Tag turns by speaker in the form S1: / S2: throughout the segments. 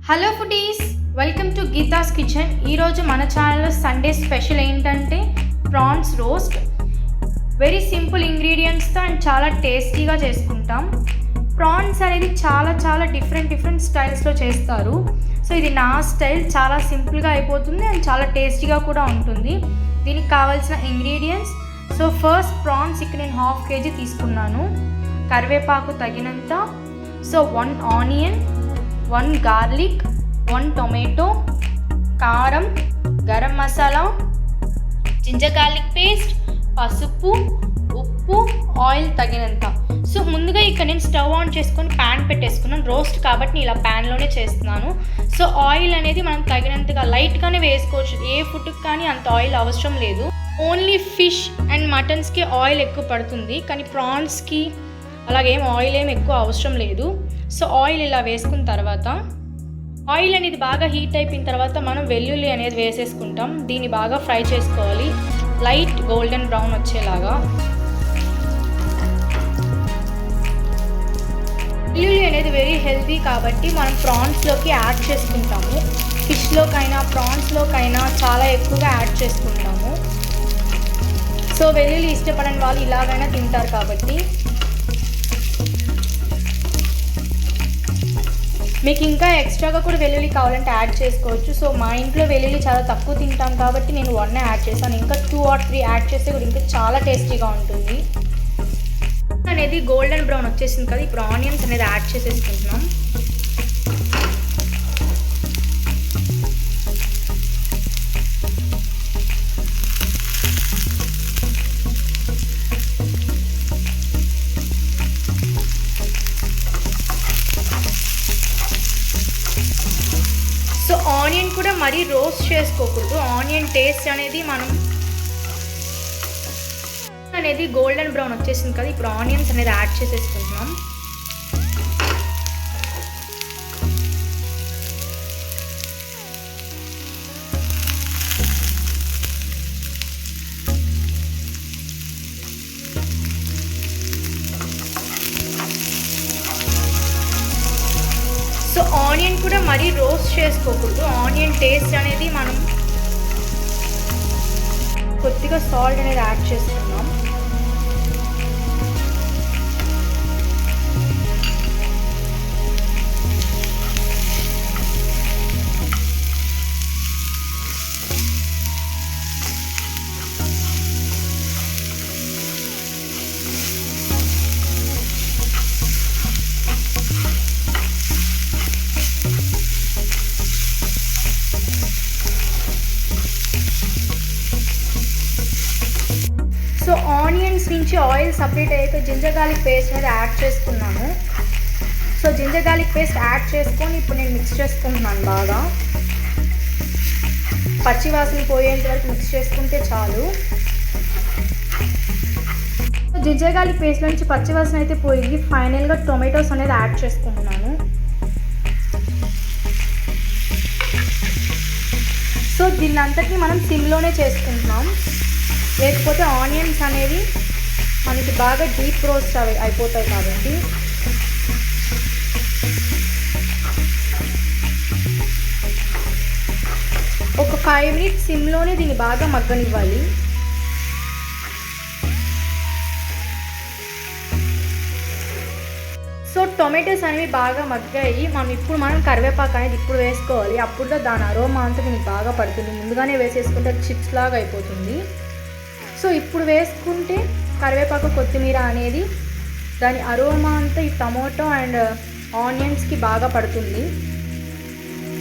S1: Hello foodies, welcome to Geetha's kitchen. ఈరోజు మన ఛానల్లో సండే స్పెషల్ ఏంటంటే ప్రాన్స్ రోస్ట్. వెరీ సింపుల్ ఇంగ్రీడియంట్స్తో అండ్ చాలా టేస్టీగా చేసుకుంటాం. ప్రాన్స్ అనేది చాలా డిఫరెంట్ స్టైల్స్లో చేస్తారు. సో ఇది నా స్టైల్, చాలా సింపుల్గా అయిపోతుంది అండ్ చాలా టేస్టీగా కూడా ఉంటుంది. దీనికి కావాల్సిన ఇంగ్రీడియంట్స్, సో ఫస్ట్ ప్రాన్స్ ఇక్కడ నేను 1/2 kg తీసుకున్నాను. కరివేపాకు తగినంత, సో 1 ఆనియన్, 1 గార్లిక్, 1 టొమాటో, కారం, garam masala, ginger garlic paste, పసుపు, ఉప్పు, ఆయిల్ తగినంత. సో ముందుగా ఇక్కడ నేను స్టవ్ ఆన్ చేసుకొని ప్యాన్ పెట్టేసుకున్నాను. రోస్ట్ కాబట్టి నేను ఇలా ప్యాన్లోనే చేస్తున్నాను. సో ఆయిల్ అనేది మనం తగినంతగా లైట్గానే వేసుకోవచ్చు. ఏ ఫుడ్కి కానీ అంత ఆయిల్ అవసరం లేదు. ఓన్లీ ఫిష్ అండ్ మటన్స్కి ఆయిల్ ఎక్కువ పడుతుంది, కానీ ప్రాన్స్కి అలాగేం ఆయిల్ ఏం ఎక్కువ అవసరం లేదు. సో ఆయిల్ ఇలా వేసుకున్న తర్వాత, ఆయిల్ అనేది బాగా హీట్ అయిపోయిన తర్వాత మనం వెల్లుల్లి అనేది వేసేసుకుంటాం. దీన్ని బాగా ఫ్రై చేసుకోవాలి, లైట్ గోల్డెన్ బ్రౌన్ వచ్చేలాగా. వెల్లుల్లి అనేది వెరీ హెల్తీ కాబట్టి మనం ప్రాన్స్లోకి యాడ్ చేసుకుంటాము. ఫిష్లోకైనా ప్రాన్స్లోకైనా చాలా ఎక్కువగా యాడ్ చేసుకుంటాము. సో వెల్లుల్లి ఇష్టపడని వాళ్ళు ఇలాగైనా తింటారు కాబట్టి. మీకు ఇంకా ఎక్స్ట్రాగా కూడా వెల్లుల్లి కావాలంటే యాడ్ చేసుకోవచ్చు. సో మా ఇంట్లో వెల్లుల్లి చాలా తక్కువ తింటాం కాబట్టి నేను 1 యాడ్ చేశాను. ఇంకా 2 or 3 యాడ్ చేస్తే కూడా ఇంకా చాలా టేస్టీగా ఉంటుంది. అనేది గోల్డెన్ బ్రౌన్ వచ్చేసింది కదా, ఇప్పుడు ఆనియన్స్ అనేది యాడ్ చేసేసుకుంటున్నాం. సో ఆనియన్ కూడా మరీ రోస్ట్ చేసుకోకూడదు. ఆనియన్ టేస్ట్ అనేది గోల్డెన్ బ్రౌన్ వచ్చేసింది కదా, ఇప్పుడు ఆనియన్స్ అనేది యాడ్ చేసేసుకుంటున్నాం. సో ఆనియన్ కూడా మరీ రోస్ట్ చేసుకోకూడదు. ఆనియన్ టేస్ట్ అనేది కొద్దిగా సాల్ట్ అనేది యాడ్ చేసుకున్నాం. సో ఆనియన్స్ నుంచి ఆయిల్ సపరేట్ అయ్యాక జింజర్ గార్లిక్ పేస్ట్ అనేది యాడ్ చేసుకున్నాను. So ginger garlic paste add చేసుకొని ఇప్పుడు నేను మిక్స్ చేసుకుంటున్నాను. బాగా పచ్చివాసన పోయేంత వరకు మిక్స్ చేసుకుంటే చాలు. జింజర్ గార్లిక్ పేస్ట్ నుంచి పచ్చివాసన అయితే పోయి ఫైనల్గా టొమాటోస్ అనేది యాడ్ చేసుకుంటున్నాను. సో దీన్ని అంతటిని మనం సిమ్లోనే చేసుకుంటున్నాం, లేకపోతే ఆనియన్స్ అనేవి మనకి బాగా డీప్ రోస్ట్ అయిపోతాయి కాబట్టి. ఒక 5 minutes సిమ్లోనే దీన్ని బాగా మగ్గనివ్వాలి. సో టొమాటోస్ అనేవి బాగా మగ్గాయి. మనం కరివేపాకు అనేది ఇప్పుడు వేసుకోవాలి. అప్పుడు దాని అరోమా అంతా దీనికి బాగా పడుతుంది. ముందుగానే వేసేసుకుంటే చిప్స్ లాగా అయిపోతుంది. సో ఇప్పుడు వేసుకుంటే కరివేపాకు, కొత్తిమీర అనేది దాని అరోమా అంతా ఈ టమాటో అండ్ ఆనియన్స్కి బాగా పడుతుంది.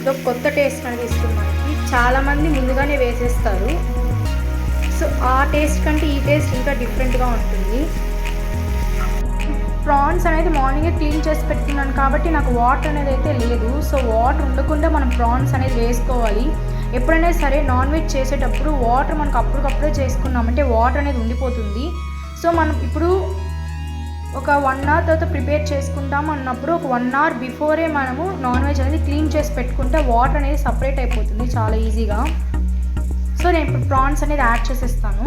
S1: సో కొత్త టేస్ట్ అనేది ఇస్తుంది మనకి. చాలామంది ముందుగానే వేసేస్తారు. సో ఆ టేస్ట్ కంటే ఈ టేస్ట్ ఇంకా డిఫరెంట్గా ఉంటుంది. ప్రాన్స్ అనేది మార్నింగే క్లీన్ చేసి పెట్టుకున్నాను కాబట్టి నాకు వాటర్ అనేది అయితే లేదు. సో వాటర్ ఉండకుండా మనం ప్రాన్స్ అనేది వేసుకోవాలి. ఎప్పుడైనా సరే నాన్ వెజ్ చేసేటప్పుడు వాటర్ మనకు అప్పటికప్పుడే చేసుకున్నామంటే వాటర్ అనేది ఉండిపోతుంది. సో మనం ఇప్పుడు ఒక 1 hour తర్వాత ప్రిపేర్ చేసుకుంటాం అన్నప్పుడు ఒక 1 hour బిఫోరే మనము నాన్ వెజ్ అనేది క్లీన్ చేసి పెట్టుకుంటే వాటర్ అనేది సపరేట్ అయిపోతుంది చాలా ఈజీగా. సో నేను ఇప్పుడు ప్రాన్స్ అనేది యాడ్ చేసేస్తాను.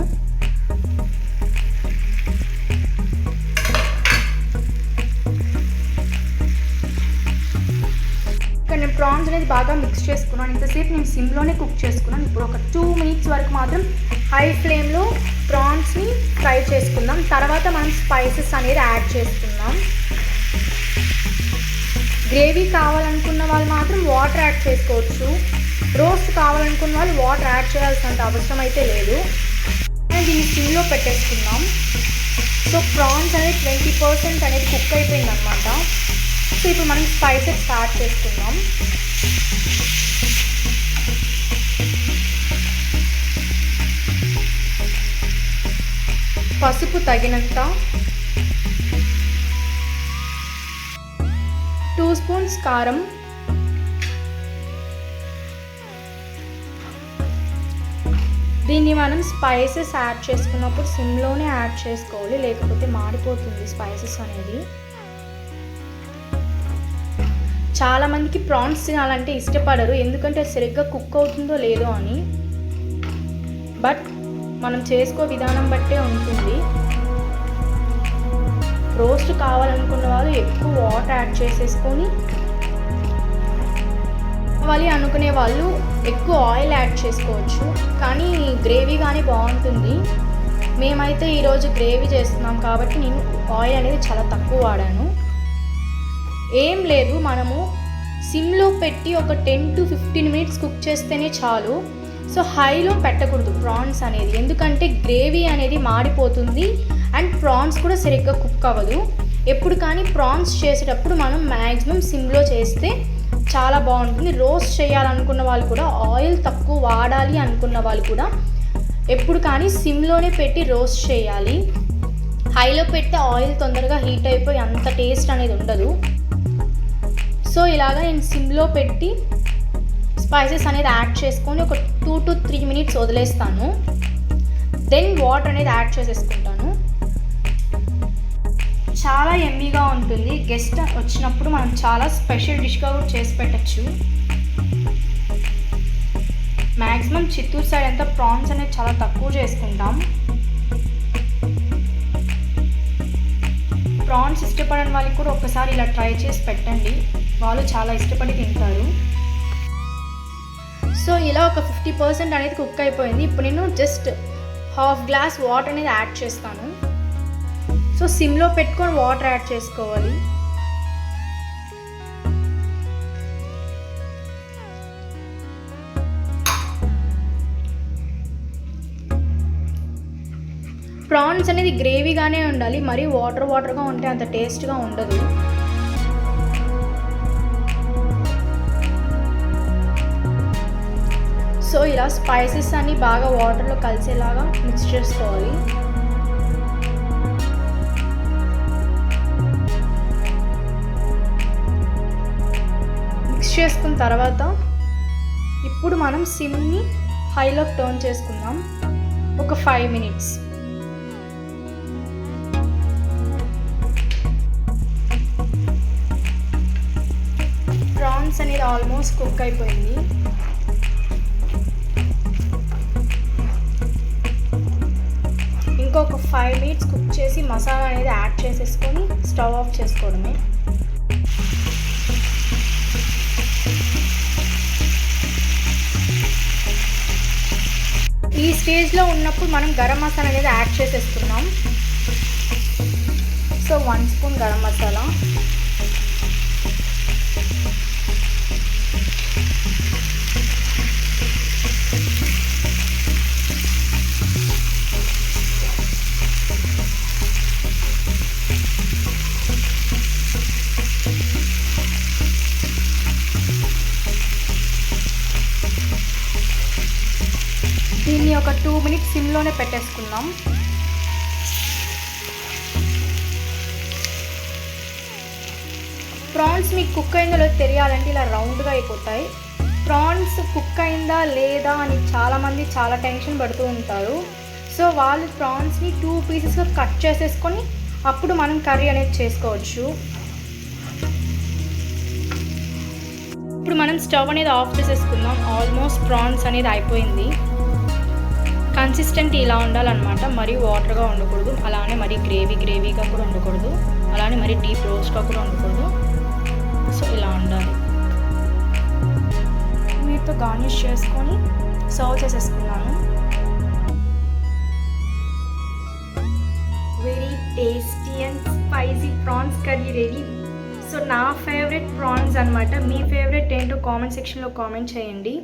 S1: ప్రాన్స్ అనేది బాగా మిక్స్ చేసుకున్నాను. ఇంతసేపు నేను సిమ్లోనే కుక్ చేసుకున్నాను. ఇప్పుడు ఒక 2 మినిట్స్ వరకు మాత్రం హై ఫ్లేమ్లో ప్రాన్స్ని ఫ్రై చేసుకుందాం. తర్వాత మనం స్పైసెస్ అనేది యాడ్ చేసుకుందాం. గ్రేవీ కావాలనుకున్న వాళ్ళు మాత్రం వాటర్ యాడ్ చేసుకోవచ్చు. రోస్ట్ కావాలనుకున్న వాళ్ళు వాటర్ యాడ్ చేయాల్సినంత అవసరం అయితే లేదు. దీన్ని సిమ్లో పెట్టేసుకుందాం. సో ప్రాన్స్ అనేది 20% అనేది కుక్ అయిపోయింది అనమాట. సో ఇప్పుడు మనం స్పైసెస్ స్టార్ట్ చేసుకుందాం. పసుపు తగినంత, 2 స్పూన్స్ కారం, దీన్ని మనం స్పైసెస్ యాడ్ చేసుకున్నప్పుడు సిమ్లోనే యాడ్ చేసుకోవాలి, లేకపోతే మాడిపోతుంది స్పైసెస్ అనేది. చాలామందికి ప్రాన్స్ తినాలంటే ఇష్టపడరు, ఎందుకంటే సరిగ్గా కుక్ అవుతుందో లేదో అని. బట్ మనం చేసుకో విధానం బట్టే ఉంటుంది. రోస్ట్ కావాలనుకున్న వాళ్ళు ఎక్కువ వాటర్ యాడ్ చేసేసుకొని, కావాలి అనుకునే వాళ్ళు ఎక్కువ ఆయిల్ యాడ్ చేసుకోవచ్చు, కానీ గ్రేవీ కానీ బాగుంటుంది. మేమైతే ఈరోజు గ్రేవీ చేస్తున్నాం కాబట్టి నేను ఆయిల్ అనేది చాలా తక్కువ వాడాను. ఏం లేదు, మనము సిమ్లో పెట్టి ఒక 10 to 15 మినిట్స్ కుక్ చేస్తేనే చాలు. సో హైలో పెట్టకూడదు ప్రాన్స్ అనేది, ఎందుకంటే గ్రేవీ అనేది మాడిపోతుంది అండ్ ప్రాన్స్ కూడా సరిగ్గా కుక్ అవ్వదు. ఎప్పుడు కానీ ప్రాన్స్ చేసేటప్పుడు మనం మ్యాక్సిమం సిమ్లో చేస్తే చాలా బాగుంటుంది. రోస్ట్ చేయాలనుకున్న వాళ్ళు కూడా, ఆయిల్ తక్కువ వాడాలి అనుకున్న వాళ్ళు కూడా ఎప్పుడు కానీ సిమ్లోనే పెట్టి రోస్ట్ చేయాలి. హైలో పెడితే ఆయిల్ తొందరగా హీట్ అయిపోయి అంత టేస్ట్ అనేది ఉండదు. సో ఇలాగా నేను సిమ్లో పెట్టి స్పైసెస్ అనేది యాడ్ చేసుకొని ఒక 2 to 3 మినిట్స్ వదిలేస్తాను. దెన్ వాటర్ అనేది యాడ్ చేసేసుకుంటాను. చాలా యమ్మీగా ఉంటుంది. గెస్ట్ వచ్చినప్పుడు మనం చాలా స్పెషల్ డిష్గా కూడా చేసి పెట్టచ్చు. మ్యాక్సిమం చిత్తూరు సైడ్ అంతా ప్రాన్స్ అనేది చాలా తక్కువ చేసుకుంటాం. ప్రాన్స్ ఇష్టపడని వాళ్ళకి కూడా ఒకసారి ఇలా ట్రై చేసి పెట్టండి, వాళ్ళు చాలా ఇష్టపడి తింటారు. సో ఇలా ఒక 50% అనేది కుక్ అయిపోయింది. ఇప్పుడు నేను జస్ట్ ½ గ్లాస్ వాటర్ అనేది యాడ్ చేస్తాను. సో సిమ్లో పెట్టుకొని వాటర్ యాడ్ చేసుకోవాలి. ప్రాన్స్ అనేది గ్రేవీగానే ఉండాలి, మరీ వాటర్గా ఉంటే అంత టేస్ట్గా ఉండదు. సో ఇలా స్పైసెస్ అన్నీ బాగా వాటర్లో కలిసేలాగా మిక్స్ చేసుకోవాలి. మిక్స్ చేసుకున్న తర్వాత ఇప్పుడు మనం సిమ్ని హైలోకి టర్న్ చేసుకుందాం ఒక 5 మినిట్స్. ప్రాన్స్ అనేది ఆల్మోస్ట్ కుక్ అయిపోయింది. ఇంకొక 5 మినిట్స్ కుక్ చేసి మసాలా అనేది యాడ్ చేసేసుకొని స్టవ్ ఆఫ్ చేసుకోవడమే. ఈ స్టేజ్లో ఉన్నప్పుడు మనం గరం మసాలా అనేది యాడ్ చేసేసుకున్నాం. సో 1 స్పూన్ గరం మసాలా, దీన్ని ఒక 2 మినిట్స్ సిమ్లోనే పెట్టేసుకుందాం. ప్రాన్స్ మీకు కుక్ అయిందో లేదో తెలియాలంటే ఇలా రౌండ్గా అయిపోతాయి. ప్రాన్స్ కుక్ అయిందా లేదా అని చాలామంది చాలా టెన్షన్ పడుతూ ఉంటారు. సో వాళ్ళు ప్రాన్స్ని 2 పీసెస్గా కట్ చేసేసుకొని అప్పుడు మనం కర్రీ అనేది చేసుకోవచ్చు. ఇప్పుడు మనం స్టవ్ అనేది ఆఫ్ చేసేసుకుందాం. ఆల్మోస్ట్ ప్రాన్స్ అనేది అయిపోయింది. కన్సిస్టెంట్ ఇలా ఉండాలన్నమాట, మరీ వాటర్గా ఉండకూడదు, అలానే మరీ గ్రేవీగా కూడా ఉండకూడదు, అలానే మరీ డీప్ రోస్ట్గా కూడా ఉండకూడదు. సో ఇలా ఉండాలి. గార్నిష్ చేసుకొని సర్వ్ చేసేసుకున్నాను. Very tasty and spicy prawns curry ready. So నా ఫేవరెట్ ప్రాన్స్ అనమాట. మీ ఫేవరెట్ ఏంటో కామెంట్ సెక్షన్లో కామెంట్ చేయండి.